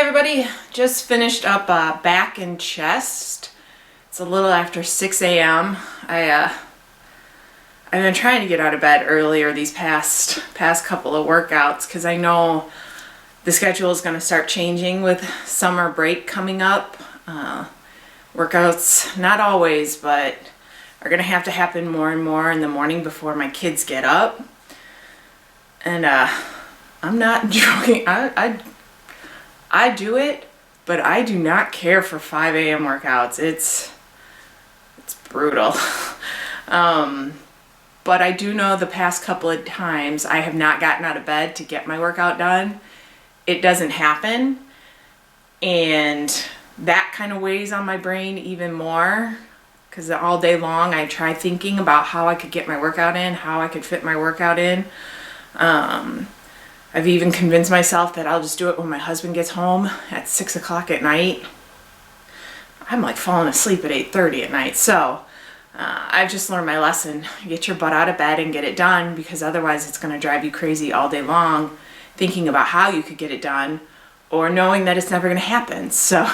everybody, just finished up back and chest. It's a little after 6 a.m. I've been trying to get out of bed earlier these past couple of workouts because I know the schedule is going to start changing with summer break coming up. Workouts, not always, but are going to have to happen more and more in the morning before my kids get up. And I'm not joking. I do it, but I do not care for 5 a.m. workouts. It's brutal. But I do know the past couple of times I have not gotten out of bed to get my workout done. It doesn't happen. And that kind of weighs on my brain even more because all day long I try thinking about how I could get my workout in, how I could fit my workout in. I've even convinced myself that I'll just do it when my husband gets home at 6 o'clock at night. I'm like falling asleep at 8:30 at night. So I've just learned my lesson. Get your butt out of bed and get it done, because otherwise it's going to drive you crazy all day long thinking about how you could get it done or knowing that it's never going to happen. So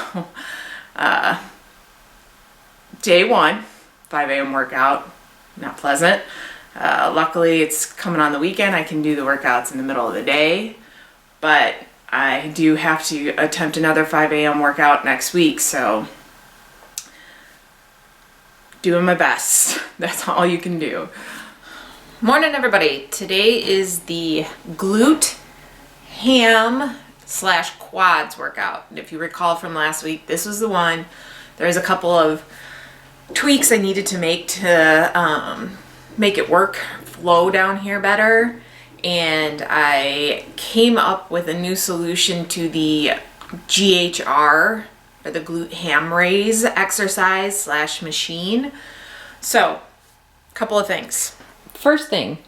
day one, 5 a.m. workout, not pleasant. Luckily it's coming on the weekend. I can do the workouts in the middle of the day, but I do have to attempt another 5 a.m. workout next week. So doing my best. That's all you can do. Morning, everybody. Today is the glute ham / quads workout. And if you recall from last week, this was the one. There's a couple of tweaks I needed to make to make it flow down here better. And I came up with a new solution to the GHR, or the glute ham raise exercise / machine. So, a couple of things. First thing,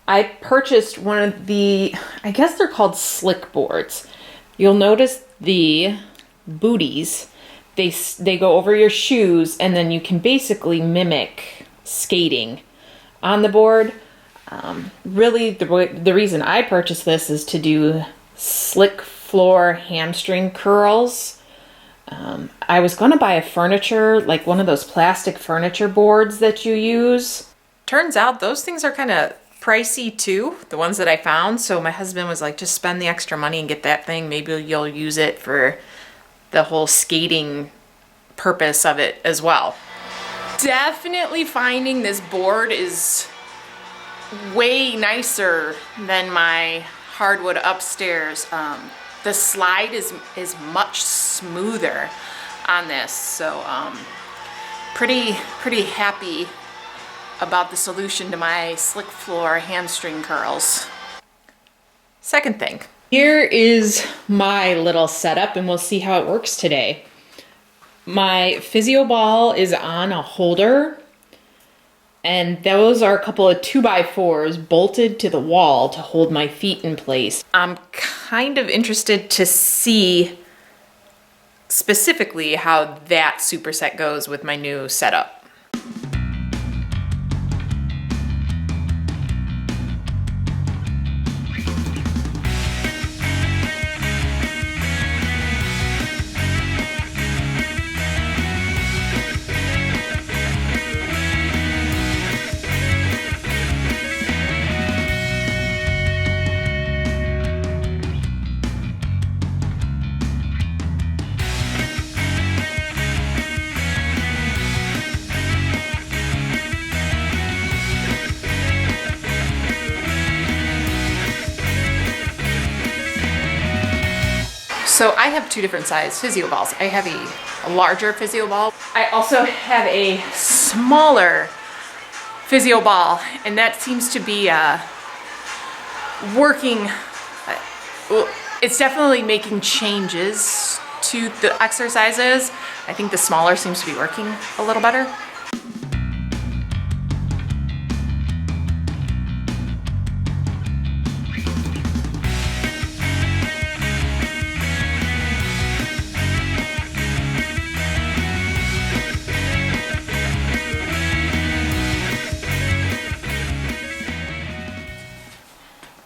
I purchased one of the, I guess they're called slick boards. You'll notice the booties, they go over your shoes, and then you can basically mimic skating on the board. Really, the reason I purchased this is to do slick floor hamstring curls. I was going to buy a furniture, like one of those plastic furniture boards that you use. Turns out those things are kind of pricey too, the ones that I found. So my husband was like, just spend the extra money and get that thing. Maybe you'll use it for the whole skating purpose of it as well. Definitely finding this board is way nicer than my hardwood upstairs. The slide is much smoother on this, so pretty happy about the solution to my slick floor hamstring curls. Second thing, here is my little setup, and we'll see how it works today. My physio ball is on a holder, and those are a couple of 2x4s bolted to the wall to hold my feet in place. I'm kind of interested to see specifically how that superset goes with my new setup. So I have two different size physio balls. I have a larger physio ball. I also have a smaller physio ball, and that seems to be working. It's definitely making changes to the exercises. I think the smaller seems to be working a little better.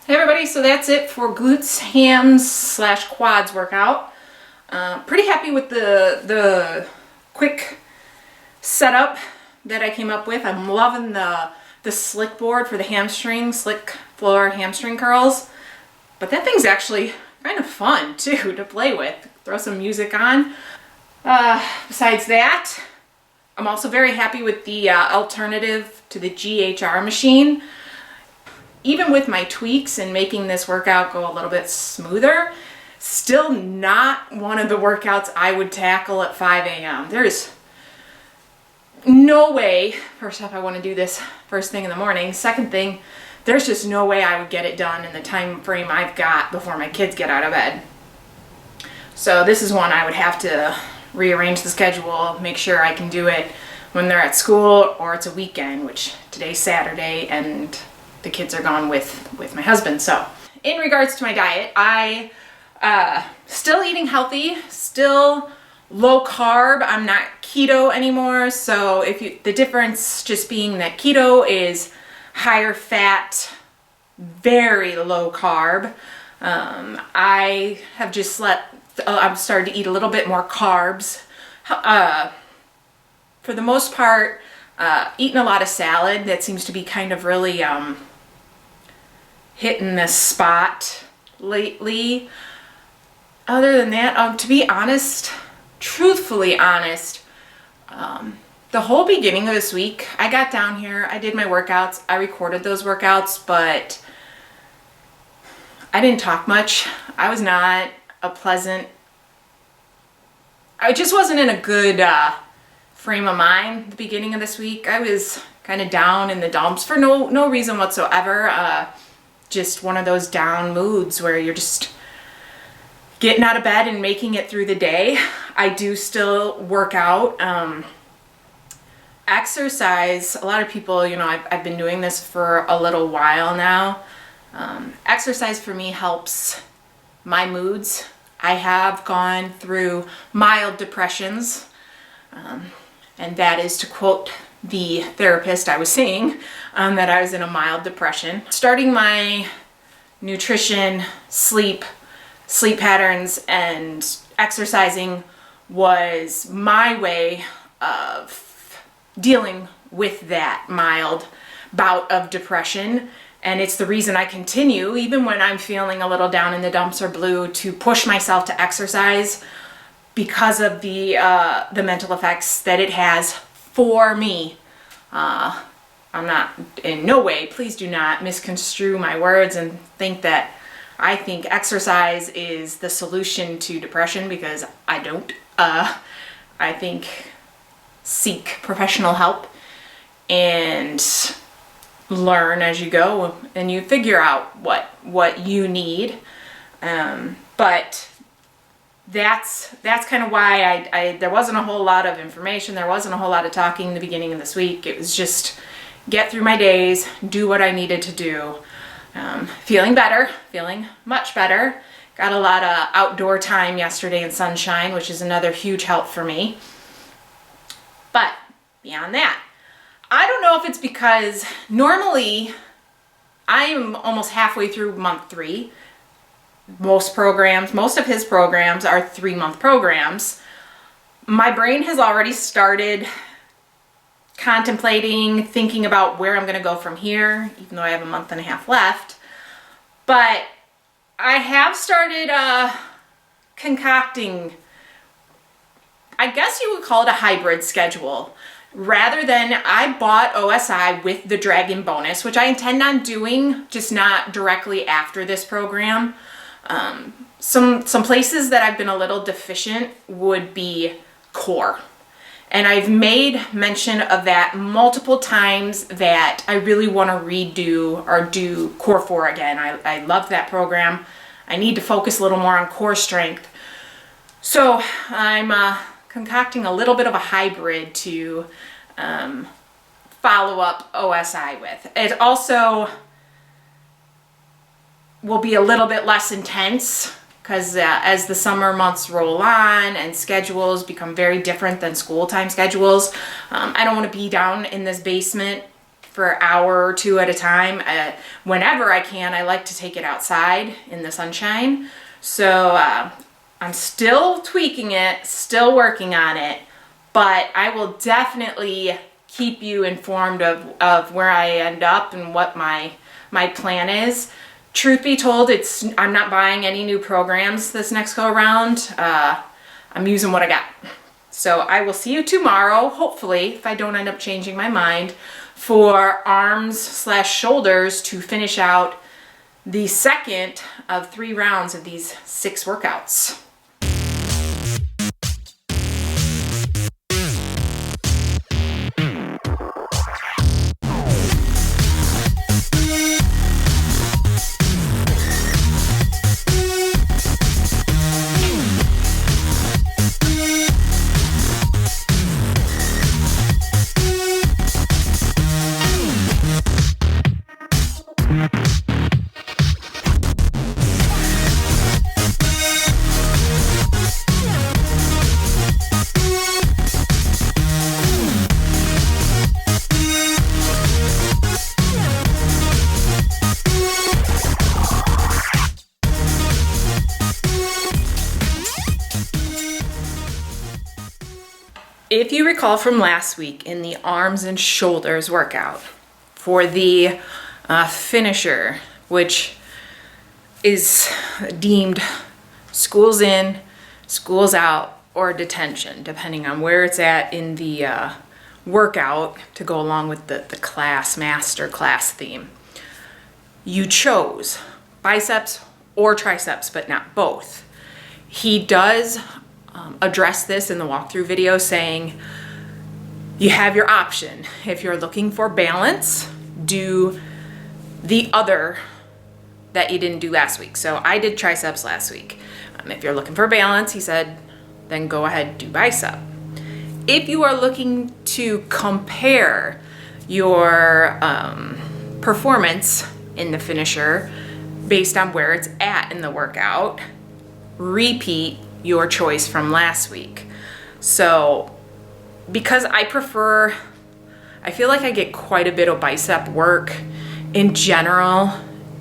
Hey everybody, so that's it for glutes, hams / quads workout. Pretty happy with the quick setup that I came up with. I'm loving the slick board for the slick floor hamstring curls. But that thing's actually kind of fun too to play with. Throw some music on. Besides that, I'm also very happy with the alternative to the GHR machine. Even with my tweaks and making this workout go a little bit smoother, still not one of the workouts I would tackle at 5 a.m. There's no way, first off, I want to do this first thing in the morning. Second thing, there's just no way I would get it done in the time frame I've got before my kids get out of bed. So this is one I would have to rearrange the schedule, make sure I can do it when they're at school or it's a weekend, which today's Saturday and the kids are gone with my husband. So in regards to my diet, I still eating healthy, still low carb. I'm not keto anymore. So the difference just being that keto is higher fat, very low carb. I have just I've started to eat a little bit more carbs. For the most part, eating a lot of salad. That seems to be kind of really hitting the spot lately. Other than that, to be honest, truthfully honest, the whole beginning of this week, I got down here, I did my workouts, I recorded those workouts, but I didn't talk much. I was not I just wasn't in a good frame of mind the beginning of this week. I was kind of down in the dumps for no reason whatsoever. Just one of those down moods where you're just getting out of bed and making it through the day. I do still work out. Exercise, a lot of people, I've been doing this for a little while now. Exercise for me helps my moods. I have gone through mild depressions, and that is to quote the therapist I was seeing, that I was in a mild depression. Starting my nutrition, sleep patterns, and exercising was my way of dealing with that mild bout of depression. And it's the reason I continue, even when I'm feeling a little down in the dumps or blue, to push myself to exercise because of the mental effects that it has for me. I'm not, in no way, please do not misconstrue my words and think that I think exercise is the solution to depression, because I don't. I think seek professional help and learn as you go, and you figure out what you need. But that's kind of why I there wasn't a whole lot of information, there wasn't a whole lot of talking in the beginning of this week. It was just get through my days, do what I needed to do. Feeling better, feeling much better. Got a lot of outdoor time yesterday in sunshine, which is another huge help for me. But beyond that, I don't know if it's because normally I'm almost halfway through month 3. Most of his programs are 3-month programs. My brain has already started contemplating, thinking about where I'm going to go from here, even though I have a month and a half left. But I have started concocting, I guess you would call it a hybrid schedule. Rather than, I bought OSI with the Dragon bonus, which I intend on doing, just not directly after this program. Some places that I've been a little deficient would be core. And I've made mention of that multiple times, that I really want to redo or do Core 4 again. I love that program. I need to focus a little more on core strength. So I'm concocting a little bit of a hybrid to follow up OSI with. It also will be a little bit less intense, because as the summer months roll on and schedules become very different than school time schedules, I don't want to be down in this basement for an hour or two at a time. Whenever I can, I like to take it outside in the sunshine. So I'm still tweaking it, still working on it, but I will definitely keep you informed of where I end up and what my plan is. Truth be told, I'm not buying any new programs this next go around. I'm using what I got. So I will see you tomorrow, hopefully, if I don't end up changing my mind, for arms/shoulders to finish out the second of 3 rounds of these 6 workouts. If you recall from last week in the arms and shoulders workout, for the finisher, which is deemed schools in, schools out, or detention, depending on where it's at in the workout to go along with the class, master class theme, you chose biceps or triceps, but not both. He does address this in the walkthrough video, saying you have your option. If you're looking for balance, do the other that you didn't do last week. So I did triceps last week. If you're looking for balance, he said, then go ahead and do bicep. If you are looking to compare your performance in the finisher based on where it's at in the workout, repeat your choice from last week. So because I feel like I get quite a bit of bicep work in general,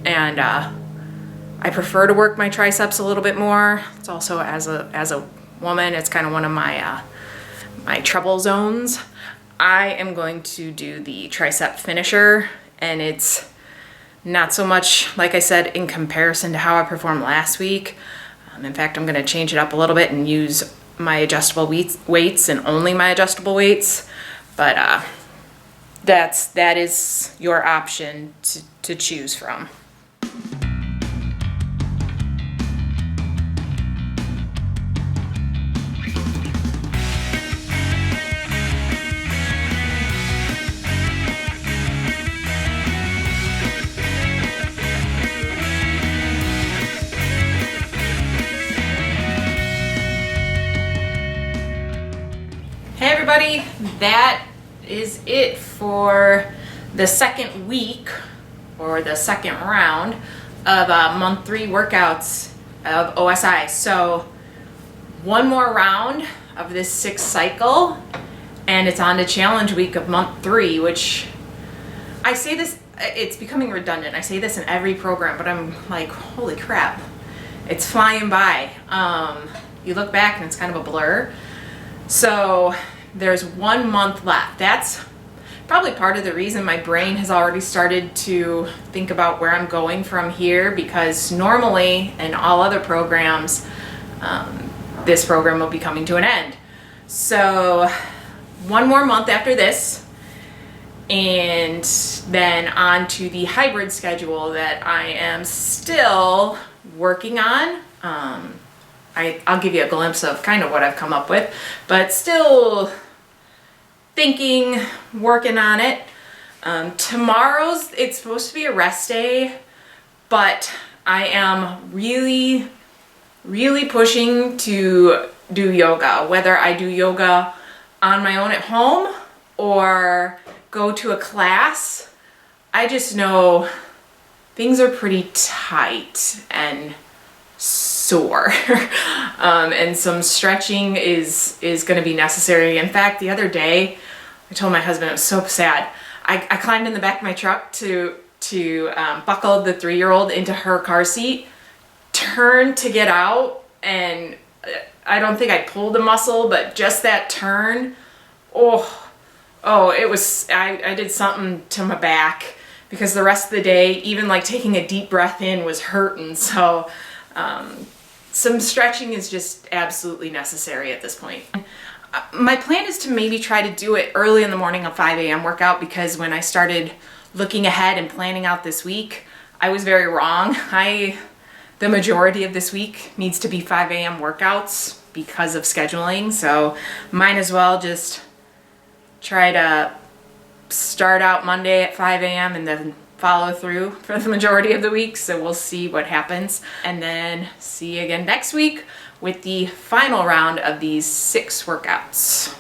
and I prefer to work my triceps a little bit more. It's also, as a woman, it's kind of one of my my trouble zones. I am going to do the tricep finisher, and it's not so much, like I said, in comparison to how I performed last week. In fact, I'm going to change it up a little bit and use my adjustable weights and only my adjustable weights. But that is your option to choose from. Hey everybody, that is it for the second week or the second round of month 3 workouts of OSI. So one more round of this 6th cycle, and it's on to challenge week of month 3, which I say this, it's becoming redundant. I say this in every program, but I'm like, holy crap, it's flying by. You look back and it's kind of a blur. So there's 1 month left. That's probably part of the reason my brain has already started to think about where I'm going from here, because normally in all other programs, this program will be coming to an end. So 1 more month after this, and then on to the hybrid schedule that I am still working on. I'll give you a glimpse of kind of what I've come up with, but still thinking, working on it. Tomorrow's, it's supposed to be a rest day, but I am really, really pushing to do yoga, whether I do yoga on my own at home or go to a class. I just know things are pretty tight and sore. And some stretching is going to be necessary. In fact, the other day, I told my husband, it was so sad. I climbed in the back of my truck to buckle the 3-year-old into her car seat, turned to get out, and I don't think I pulled a muscle, but just that turn, it was, I did something to my back because the rest of the day, even like taking a deep breath in was hurting. So some stretching is just absolutely necessary at this point. My plan is to maybe try to do it early in the morning, a 5 a.m. workout, because when I started looking ahead and planning out this week, I was very wrong. The majority of this week needs to be 5 a.m. workouts because of scheduling, so might as well just try to start out Monday at 5 a.m. and then follow through for the majority of the week. So we'll see what happens, and then see you again next week with the final round of these 6 workouts.